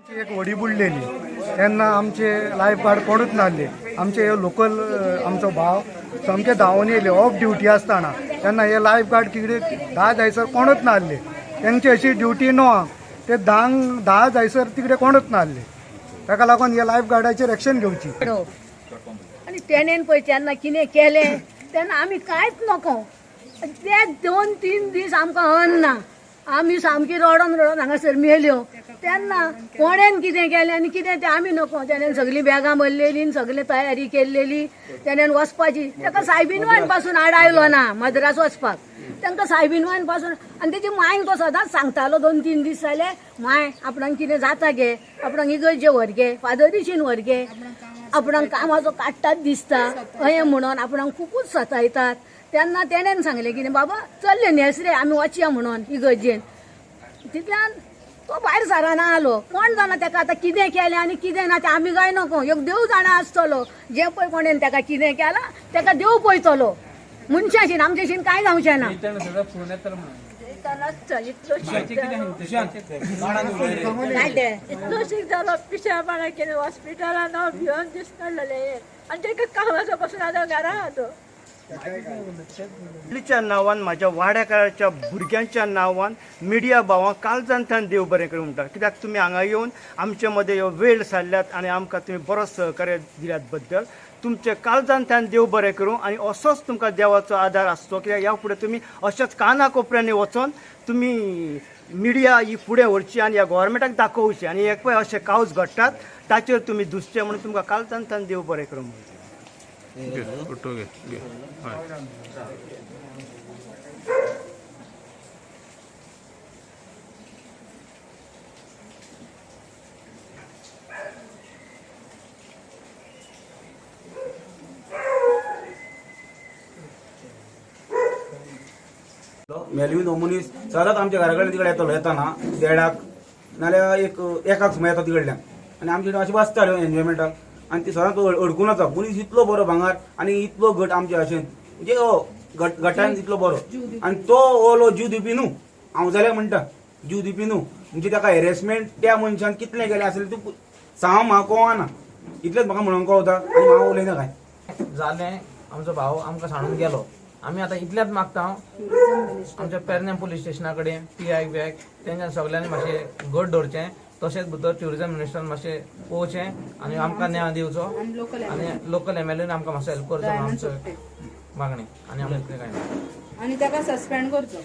एक वडी बुडलेली तेन्ना आमचे लायफ गार्ड कोणूच नासले. आमचे लोकल आमचो भाव सामके धांवून येयले ऑफ ड्युटी आसतना तेन्ना हे लायफ गार्ड तिकडे 10 जायसर कोणूच नासले. तेंची अशी ड्युटी नो ते 10 जायसर तिकडे कोणूच नासले. ताका लागून हे लायफ गार्डाचेर एक्शन घेवची. आणि तेणेन पळय तेन्ना कितें केलें तेन्ना आमी कांयच नको. ते 2-3 दीस आमकां अन्न ना. आमी सामकी रडोन हांगासर मेल्यो. तेन्ना कोणेन कितें केलें आनी कितें तें आमी नको. तेणेन सगळीं बॅगां भरलेलीं सगळी तयारी केल्लेली. तेणेन वचपाची ताका सायबीनवान पासून आड आयलो ना मद्रास वचपाक. तांकां सायबीनवान पासून आनी तेजी मांयक तो सदांच सांगतालो 2-3 दीस जाले मांय आपणाक कितें जाता गे आपणाक इगर्जे व्हर गे फादरिशीन व्हर गे आपणाक कामाचो काडटात दिसता अहें म्हणून आपणाक खूबच सतायतात. तेन्ना तेणेन सांगलें कितें बाबा चल्ले न्हेस रे आमी वचया म्हणून इगर्जेन. तितल्यान तो भायर सराना आलो. कोण जाणा ताका आतां कितें केलें आनी कितें ना तें आमी काय नको. एक देव जाणा आसतलो जें पळय कोणेन ताका कितें केलां ताका देव पळयतलो. मनशाशीन आमचेशीन काय जावचें ना. इतलो शीक जालो पिशेपणा केलें हॉस्पिटलान भिवन दिसनासलें आनी ताका कामाचो पासून आतां घरा आहा आपलीच्या नांवान म्हाज्या वाड्याकाराच्या भुरग्यांच्या नांवान मिडिया भावांक काळजांतल्यान देव बरें करूं म्हणटा. कित्याक तुमी हांगा येवन आमचे मदें ह्यो वेळ सारल्यात आनी आमकां तुमी बरो सहकार्य दिल्यात बद्दल तुमचे काळजांतल्यान देव बरें करूं. आनी असोच तुमकां देवाचो आदार आसचो. कित्याक ह्या फुडें तुमी अशेंच काना कोपऱ्यांनी वचोन तुमी मिडिया ही फुडें व्हरची आनी ह्या गोवोरमेंटाक दाखोवची आनी एक पळय अशे कावज घडटात ताचेर तुमी दुसचे म्हणून तुमकां काळजांतल्यान देव बरें करूं म्हणटा. मेलवीन हो मनीस सदांच आमच्या घरा कडेन तिकडे येतलो येताना 1:30 नाल्यार एकाक सुमार येता तिकडल्यान आनी आमचे अशें बसताल्यो एन्जॉयमेंटाक आनी ती सदांच अडकून वता. मनीस इतलो बरो भांगर आनी इतलो घट आमचे अशें म्हणजे घटान इतलो बरो आनी तो ओलो जीव दिवपी न्हू. हांव जाल्यार म्हणटा जीव दिवपी न्हू. म्हणजे ताका हॅरेसमेंट त्या मनशान कितलें केलें आसलें तूं सांग म्हाका कळना. इतलेंच म्हाका म्हणूंक कळटा आनी हांव उलयना काय. जालें आमचो भाव आमकां सांडून गेलो. आमी आतां इतलेंच मागता आमच्या पेरनेम पुलीस स्टेशना कडेन PI बॅग तेंच्यान सगळ्यांनी मातशें घट दवरचें. तशेंच भितर ट्युरिजम मिनिस्टरान मातशें पळोवचें आनी आमकां न्याय दिवचो आनी लोकल MLAन आमकां मातसो हेल्प करचो आमचो मागणी. आनी आमकां कितें काय ना आनी ताका सस्पेंड करचो.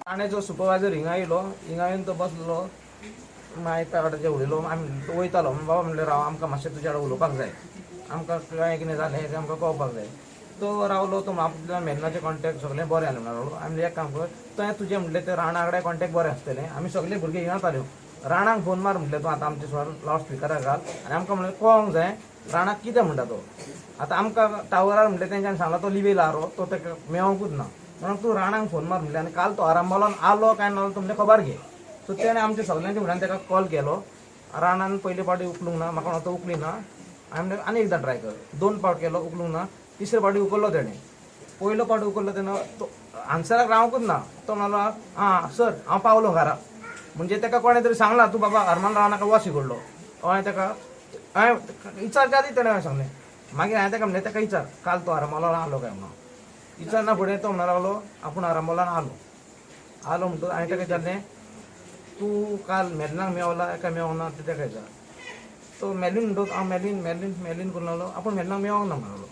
आनी जो सुपरवायझर हिंगा येयलो हिंगा येवन तो बसलो मागीर ताका कडेन उलयलो. आमी तो वयतालो बाबा म्हणलें राव आमकां मातशें तुज्या कडेन उलोवपाक जाय आमकां काय कितें जालें तें आमकां कळपाक जाय. तो रावलो तो आपल्या मेलनाचे कॉन्टॅक्ट सगळें बरें आसलें म्हणून आमी एक काम कर तो तुजें म्हणलें तें राणा कडेन कॉन्टॅक्ट बरें आसतलें. आमी सगळे भुरगे हिंगा येताल्यो. राणाक फोन मार म्हणलें तूं आतां आमचे सुवार लावड स्पिकराक घाल आनी आमकां म्हणलें कळोंक जाय राणाक कितें म्हणटा तो. आतां आमकां टावरार म्हणलें तेंच्यान सांगला तो लिवेल आरो तो ताका मेळोंकूच ना म्हणून तूं राणाक फोन मार म्हणलें. आनी काल तो आरांबोलान आलो काय ना तो म्हणलें खबर घे. सो तेणें आमच्या सगळ्यांच्या फुड्यान ताका कॉल केलो. राणान पयले फावटी उखलूंक ना म्हाका तो उखली ना. हांवें आनी एकदां ट्राय कर 2 फावट केलो उखलूंक ना. तिसरे फावटी उखल्लो तेणें. पयलो फावटी उखल्लो तेन्ना तो आन्सराक रावंकूच ना. तो म्हणलो आं सर हांव पावलो घरा. म्हणजे ताका कोणें तरी सांगला तूं बाबा हरमान रावनाका वच इकडलो. हांवें ताका हांवें विचारच्या आदी तेणें सांगलें. मागीर हांवें ताका म्हणलें ताका विचार काल तो आरांबोलान आलो काय म्हणून. विचारना फुडें तो म्हणून लागलो आपूण आरांबोलान आलो म्हणटूच हांवें ताका विचारलें तूं काल मेलनाक मेवला काय मेवना तें ताका विचार. तो मेलीन म्हणटूच हांव मेलीन करून लागलो आपूण मेलनाक मेवंक ना म्हणलो.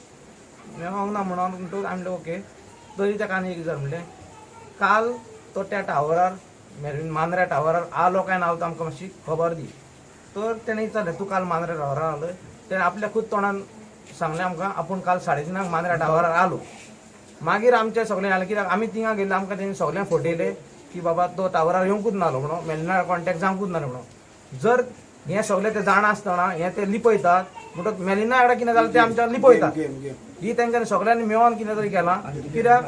मेवंक ना म्हणून म्हणटूच हांवें म्हणलें ओके. तरी ताका आनी एक विचार म्हणलें काल तो त्या टावरार मेलीन मांद्र्या टावरार आलो काय ना तो आमकां मातशी खबर दी. तर तेणें विचारलें तूं काल मांद्र्या टावरार आलो. तेणें आपल्या खूद तोंडान सांगलें आमकां आपूण काल 3:30 मांद्र्या टावरार आलो. मागीर आमचें सगळें जालें कित्याक आमी थिंगा गेल्ले आमकां तेणी सगळ्यांक फटयले की बाबा तो टावरार येवंकूच नालो म्हणून मेलना कॉन्टॅक्ट जावंकूच नालो म्हणून. जर हें सगळें ते जाणा आसतना हें ते लिपयतात म्हणटच मेलिना कडेन कितें जालें तें आमच्या लिपयतात. ही तेंच्यांनी सगळ्यांनी मेळोन कितें तरी केलां कित्याक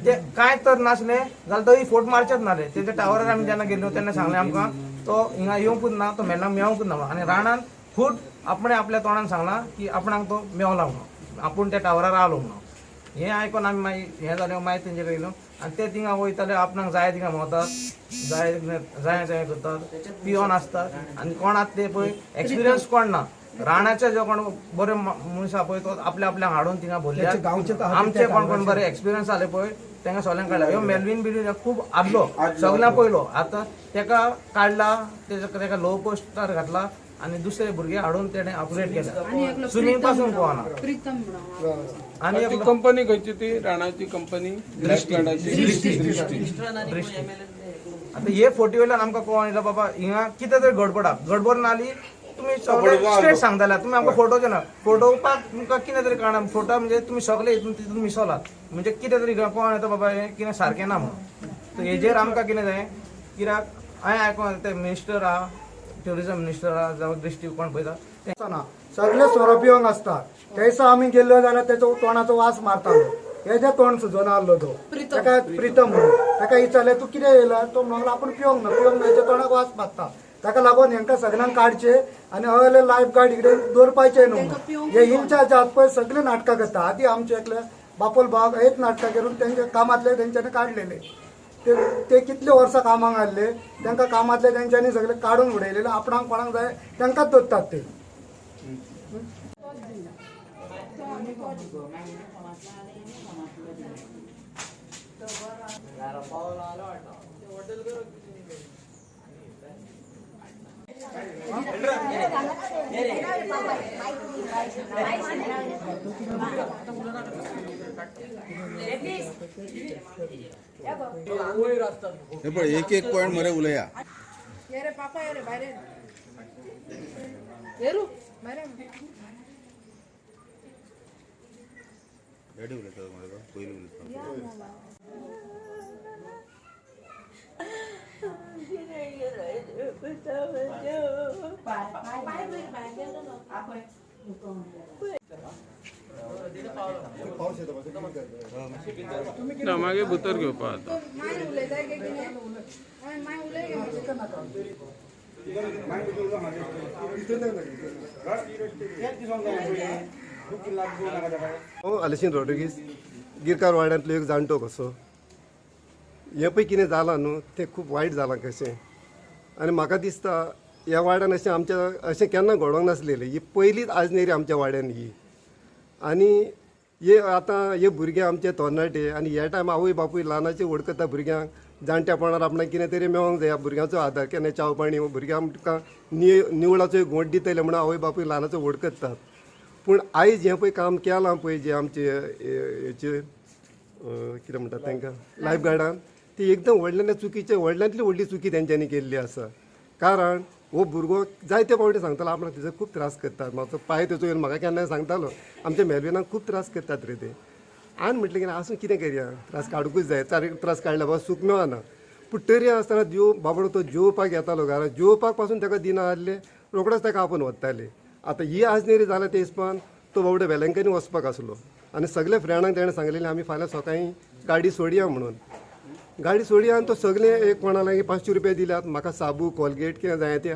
ते कांय तर नासलें जाल्यार थंय फोट मारचेच नासले. तेच्या टावरार आमी जेन्ना गेल्यो तेन्ना सांगलें आमकां तो हिंगा येवंकूच ना तो मेलनाक मेळोंकूच ना म्हणून. आनी राणान खूद आपणें आपल्या तोंडान सांगलां की आपणाक तो मेवला म्हणून आपूण त्या टावरार आलो म्हणून. हें आयकून आमी मागीर हें जालें मागीर तेंचे कडेन आनी ते थिंगा वयताले आपणाक जाय थिंगा वतात जाय जाय करतात पियोन आसतात आनी कोण आतां ते पळय एक्सपिरियन्स कोण ना राणाचे जे कोण बरे मनीस आहा पळय तो आपल्या आपल्याक हाडून थिंगा भरल्यात आमचे कोण कोण बरे एक्सपिरियन्स जाले पळय तांकां सगळ्यांक काडला ह्यो मेल्विन बिल्विन खूब आदलो सगळ्यां पयलो आतां ताका काडला ताका लो पोस्टार घातला आनी दुसरे भुरगे हाडून तेणें अपग्रेड केला स्विमींग पासून पोवाना प्रीतम म्हणून आनी ती कंपनी खंयची ती राणाची कंपनी दृष्टी आतां हे फोटी वयल्यान आमकां कळोन येयला बाबा हिंगा कितें तरी गडबड आहा गडबड ना जाली तुमी सगळे स्ट्रेट सांगताले तुमी आमकां फोटोचे ना फोटोवपाक तुमकां कितें तरी कळना फोटो म्हणजे तुमी सगळे हितून तितून मिसवलात म्हणजे कितें तरी कळोन येता बाबा हें कितें सारकें ना म्हणून सो हेजेर आमकां कितें जाय कित्याक हांवें आयकोन ते मिनिस्टर आहा ट्युरिजम मिनिस्टर आहा जावं दृश्टी कोण पळयता ना सगळे सोरोपियोंग असतात थंयसर आमी गेल्लो जाल्यार तेचो तोंडाचो वास मारतालो हेजे तोंड सुजोन आहलो तो ताका प्रितम म्हणून ताका विचारलें तूं कितें येयला तो म्हणलो आपूण पिवंक ना हेच्या तोंडाक वास मारता ताका लागून हेंकां सगळ्यांक काडचे आनी हय लायफ गार्ड इकडे दवरपाचे न्हू हे इन्चार्ज आहात पळय सगळे नाटकां करता आदी आमचे एकले बापोल भाग हेच नाटकां करून तेंचे कामांतले तेंच्यांनी काडलेले ते कितले वर्सां कामाक आसले तांकां कामांतले तेंच्यांनी सगळे काडून उडयलेले आपणाक कोणाक जाय तांकांच दोत्तात ते हे पळय एक एक पॉइंट मरे उलया ये रे पापा ये रे भायर ये रू भायर रेडी उलयता मरे पयली उलयता ना मागे भितर घेवपा आता माय उलयताय की कितें माय उलय आलेशीन रोड्रिगीस गिरकार वाड्यांतलो एक जाणटो कसो हे पळय कितें जालां न्हू तें खूब वायट जालां कशें आनी म्हाका दिसता ह्या वाड्यान अशें आमच्या अशें केन्ना घडोवंक नासलेलें ही पयलीच आजनेरी आमच्या वाड्यान ही आनी हे आतां हे भुरगे आमचे तरणाटे आनी ह्या टायम आवय बापूय ल्हानाचे वडकता भुरग्यांक जाणट्यापणान आपणाक कितें तरी मेळोंक जाय भुरग्यांचो आदार केन्ना चाव पाणी भुरग्यांक आमकां निवळाचो एक घोट दितले म्हणून आवय बापूय ल्हानाचो वडकतात पूण आयज हें पळय काम केलां पळय जे आमचे हेचे कितें म्हणटात तांकां लायफ गार्डान ती एकदम व्हडल्यान चुकीचे व्हडल्यांतली व्हडली चुकी तेंच्यांनी केल्ली आसा कारण हो भुरगो जायते फावटी सांगतालो आपणाक तिजो खूब त्रास करतात म्हाजो पांय तेचो येवन म्हाका केन्नाय सांगतालो आमच्या मेलविनाक खूब त्रास करतात रे ते आनी म्हटलें की आसूं कितें करया त्रास काडूंकूच जाय त्रास काडल्या बाबा सूख मेळना पूण तरी आसतना बाबडो तो जेवपाक येतालो घरा जेवपाक पासून ताका दिना आसले रोखडोच ताका आपोवन व्हरताले आतां ही आजनेरी जाल्या ते हिसपान तो बाबडो वेलंकनी वचपाक आसलो आनी सगळे फ्रेंडांक तेणें सांगलेलें आमी फाल्यां सकाळीं गाडी सोडया म्हणून गाडी सोडया आनी तो सगळे एक कोणाक 500 रुपया दिल्यात म्हाका साबू कोलगेट कितें जाय तें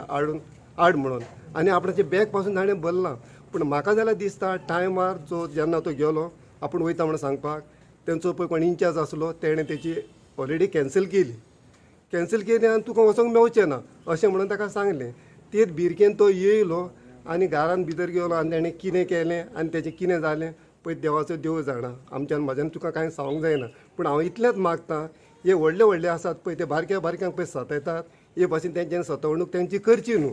हाड म्हणून आनी आपणाचे बॅग पासून ताणें भरलां पूण म्हाका जाल्यार दिसता टायमार जो जेन्ना तो गेलो आपूण वयता म्हणून सांगपाक तेंचो पळय कोण इन्चार्ज आसलो तेणें तेची ऑलरेडी कॅन्सल केली आनी तुका वचोंक मेळचें ना अशें म्हणून ताका सांगलें तेच भिरकेन तो येयलो आनी घरान भितर गेलो आनी ताणें कितें केलें आनी तेचें कितें जालें पळय देवाचो देव जाणा आमच्यान म्हाज्यान तुका कांय सांगूंक जायना पूण हांव इतलेंच मागतां हे व्हडले आसात पळय ते बारक्यांक पळय सतयतात हे भाशेन तेंच्यांनी सतवणूक तेंची करची न्हू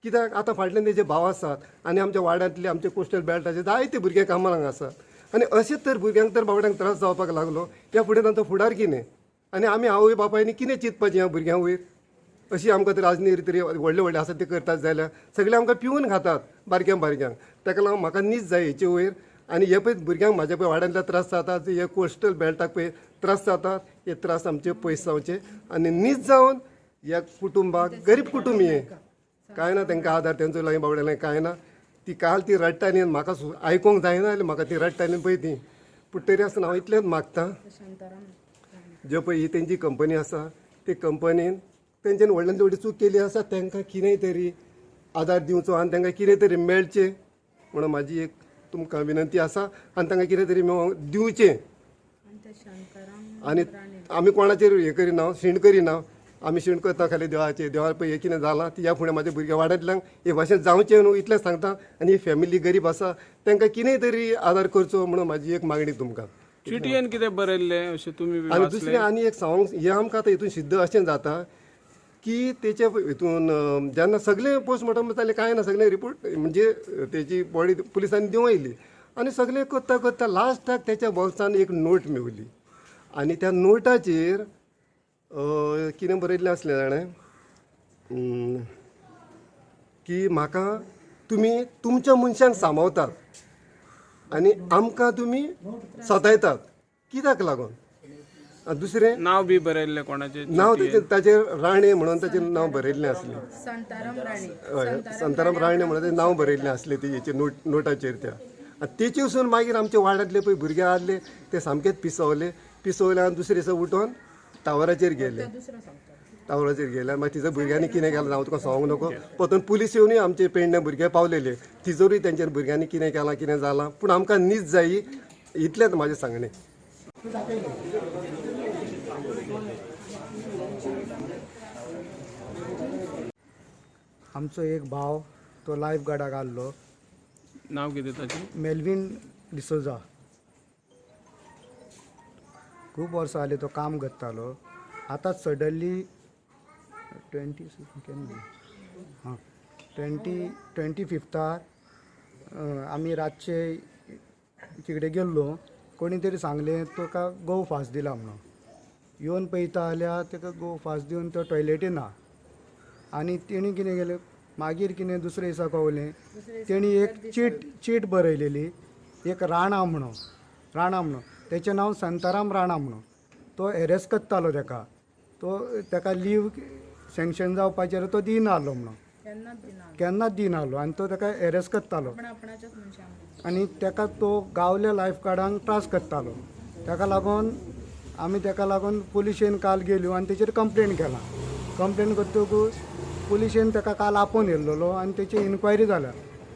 कित्याक आतां फाटल्यान तेजे भाव आसात आनी आमच्या वाड्यांतले आमचे कोस्टल बेल्टाचे जायते भुरगे कामाक आसात आनी अशेंच तर भुरग्यांक तर बाबड्यांक त्रास जावपाक लागलो त्या फुडें तांचो फुडार कितें आनी आमी आवय बापायनी कितें चिंतपाचें ह्या भुरग्यां वयर अशी आमकां तर राजनीर तरी व्हडले आसात ते करतात जाल्यार सगळे आमकां पिवून खातात बारक्यांक ताका लागून म्हाका न्हीद जाय हेचे वयर आनी हे पळय भुरग्यांक म्हाज्या पळय वाड्यांतल्या त्रास जातात हे कोस्टल बेल्टाक पळय त्रास जातात हे त्रास आमचे पयस जावचे आनी न्हीद जावन ह्या कुटुंबाक गरीब कुटुंब हे कांय ना तांकां आदार तेंचो लागीं बावड्यालें कांय ना ती काल ती रडटाली आनी म्हाका आयकूंक जायना जाल्यार म्हाका ती रडटाली पळय ती पूण तरी आसतना हांव इतलेंच मागतां ज्यो पळय ही तेंची कंपनी आसा ते कंपनीन तेंच्यांनी व्हडल्यान व्हडली चूक केली आसा तांकां कितेंय तरी आदार दिवचो आनी तांकां कितें तरी मेळचें म्हणून म्हाजी एक तुमकां विनंती आसा आनी तांकां कितें तरी दिवचें आनी आमी कोणाचेर हें करिना शिण करिना आमी शिण करता खाली देवाचेर देवा पळय हें कितें जालां ती ह्या फुडें म्हाज्या भुरग्या वाड्यांतल्यांक हे भाशेन जावचें न्हू इतलें सांगता आनी ही फॅमिली गरीब आसा तांकां कितेंय तरी आदार करचो म्हणून म्हाजी एक मागणी तुमकां चिटयेन कितें बरयल्लें अशें तुमी बी आनी वाचलें? दुसरें आनी एक सांगूंक हें आमकां आतां हितून सिद्ध अशें जाता की तेच्या हितून जेन्ना सगळें पोस्टमॉर्टम जालें कांय ना सगळें रिपोर्ट म्हणजे तेची बॉडी पुलिसांनी दिवं येयली आनी सगळें करता करता लास्टाक तेच्या बॉक्सान एक नोट मेवली आनी त्या नोटाचेर कितें बरयल्लें आसलें जाणें की म्हाका तुमी तुमच्या मनशांक सांबाळतात आनी आमकां तुमी सतायतात कित्याक लागून दुसरें नांव बी बरयल्लें कोणाचें? नांव ताचेर राणे म्हणून ताचें नांव बरयल्लें आसलें संताराम राणे हय संताराम राणे म्हणून तें नांव बरयल्लें आसलें तेजेर नोटाचेर त्या आनी तेचे वचून मागीर आमचे वाड्यांतले पळय भुरगे आसले ते सामकेच पिसवले आनी दुसरे दिसा उठोन टावराचेर गेले आनी मागीर तिच्या भुरग्यांनी कितें केलां हांव तुका सांगूंक नको परतून पुलीस येवनूय आमचे पेडणे भुरगे पावलेले तिजोरूय तेंच्या भुरग्यांनी कितें केलां कितें जालां पूण आमकां न्हीद जायी इतलेंच म्हाजें सांगणें. आमचो एक भाव तो लायफ गार्डाक आसलो नांव कितें ताचें? मेल्विन डिसोजा. खूब वर्सां जालीं तो काम करतालो. आतांच सडनली 25 आमी रातचे तिकडे गेल्लो कोणी तरी सांगलें तुका गो फास्ट दिला म्हणून येवन पळयता जाल्यार ताका गो फास्ट दिवन तो टॉयलेटी ना आनी तेणी कितें केलें मागीर कितें दुसरे दिसा कळलें तेणी एक चीट बरयलेली एक राणा म्हणून तेचें नांव संताराम राणा म्हणून तो एरेस्ट करतालो ताका लीव सँक्शन जावपाचेर तो दिनाहलो म्हणून केन्नाच दिनाहलो आनी तो ताका एरेस्ट करतालो आनी ताका तो गावल्या लायफ गार्डांक त्रास करतालो. ताका लागून पुलिशेन काल गेल्यो आनी तेचेर कंप्लेन करतकूच पुलिशेन ताका काल आपोवन येयल्लो आनी तेची इन्क्वायरी जाल्या.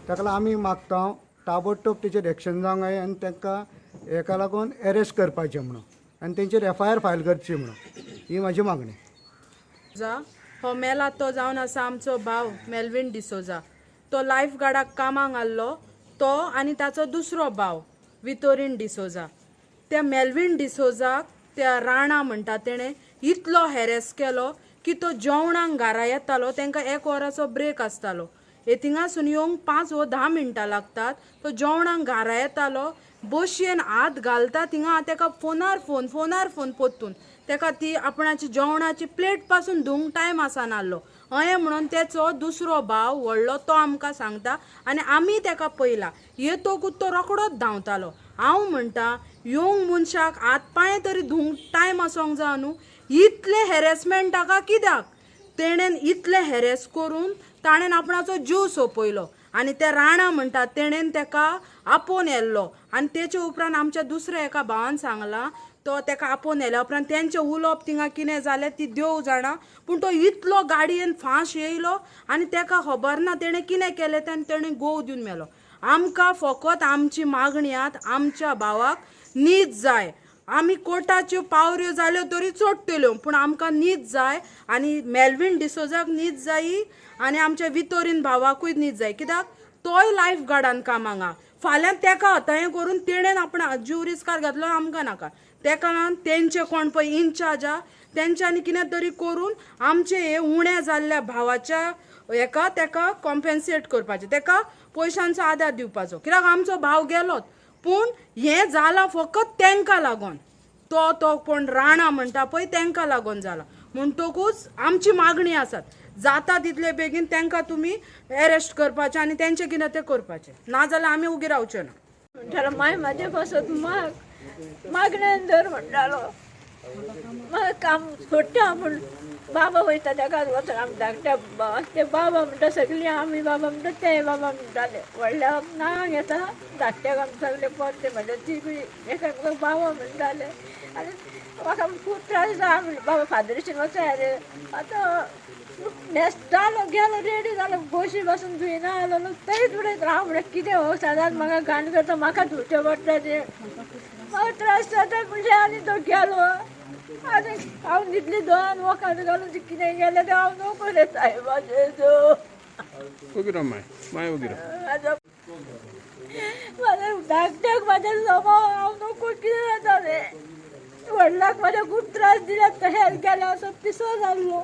ताका लागून आमी मागता ताबडतोब तेचेर एक्शन जावंक जाय आनी तांकां हेका लागून एरेस्ट करपाचें म्हणून आनी तेंचेर FIR फायल करची म्हणून ही म्हाजी मागणी. हो मेला तो जावन आसा आमचो भाव मेल्विन डिसोजा. तो लायफ गार्डाक कामाक आसलो तो आनी ताचो दुसरो भाव वितोरीन डिसोजा. त्या मेल्विन डिसोजाक त्या राणा म्हणटा तेणें इतलो हॅरेस केलो की तो जेवणाक घरा येतालो तांकां 1 वराचो ब्रेक आसतालो थिंगासून येवंक 5 वा 10 मिनटां लागतात. तो जेवणाक घरा येतालो बशयेन हात घालता थिंगा ताका फोनार फोन पोत्तून ताका ती आपणाची जेवणाची प्लेट पासून धुवंक टायम आसनासलो अहें म्हणून तेचो दुसरो भाव व्हडलो तो आमकां सांगता आनी आमी ताका पळयला येतकूच तो रोखडोच धांवतालो. हांव म्हणटा येवंक मनशाक हात पांय तरी धुवंक टायम आसोंक जाय न्हू. इतले हॅरेसमेंट ताका कित्याक तेणेन इतले हॅरेस करून ताणेन आपणाचो जीव सोंपयलो आनी ते राणा म्हणटा तेणेन ताका आपोवन येल्लो आनी तेचे उपरांत आमच्या दुसऱ्या एका भावान सांगलां तो ताका आपोवन येयल्या उपरांत तेंचें उलोवप थिंगा कितें जालें ती देव जाणा पूण तो इतलो गाडयेन फास्ट येयलो आनी ताका खबर ना तेणें कितें केलें तें तेणें गोव दिवन मेलो. आमकां फकत आमची मागणी आमच्या भावाक न्हीद जाय. आमी कोर्टाच्यो पावऱ्यो जाल्यो तरी चडटल्यो पूण आमकां न्हीद जाय आनी मेल्विन डिसोजाक न्हीद जायी आनी आमच्या वितोरीन भावाकूय न्हीद जाय कित्याक तोय लायफ गार्डान कामाक आहा. फाल्यां ताका हताय करून तेणेन आपणा जीव रिस्कार घातलो आमकां नाका. ताका लागून तेंचे कोण पळय इन्चार्ज आहा तेंच्यांनी कितें तरी करून आमचे हे उणें जाल्ल्या भावाच्या हेका ताका कॉम्पेन्सेट करपाचें ताका पयशांचो आदार दिवपाचो कित्याक आमचो भाव गेलोच पूण हें जालां फकत तांकां लागून तो कोण राणा म्हणटा पळय तांकां लागून जाला म्हणटकूच आमची मागणी आसात जाता तितले बेगीन तांकां तुमी एरेस्ट करपाचें आनी तेंचें कितें तें करपाचें नाजाल्यार आमी उगी रावचे ना. म्हणटालो माय म्हाजे पासत मागणेन धर म्हणटालो म्हाका काम सोडटा पूण बाबा वयता ताका वचून आमी धाकट्या बाबा ते बाबा म्हणटा सगळीं आमी बाबा म्हणटा ते बाबा म्हणटाले व्हडल्या नांव घेता धाकट्याक आमी सगळे परते म्हणटा ती बी एकामेकाक बाबा म्हणटाले आनी म्हाका खूब त्रास जाता बाबा फादरीशीन वचा रे आतां न्हेसतालो गेलो रेडी जालो बशी बसून धुयना जालो थंयच उडयत राव म्हणटा कितें हो सदांच म्हाका घाण करता म्हाका धुवचें पडटा तें म्हाका त्रास जाता म्हणजे आनी तो गेलो आनी हांव तितली दोन वखद घालून कितें गेलें तें हांव नको रे साहेबाचें वगैरे माय वगैरे माझ्या धाकट्याक माझ्या स्वभाव हांव नको कितें जाता रे व्हडलाक म्हाज्या खूब त्रास दिल्यात तशेंच गेल्या असो पिसो जाल्लो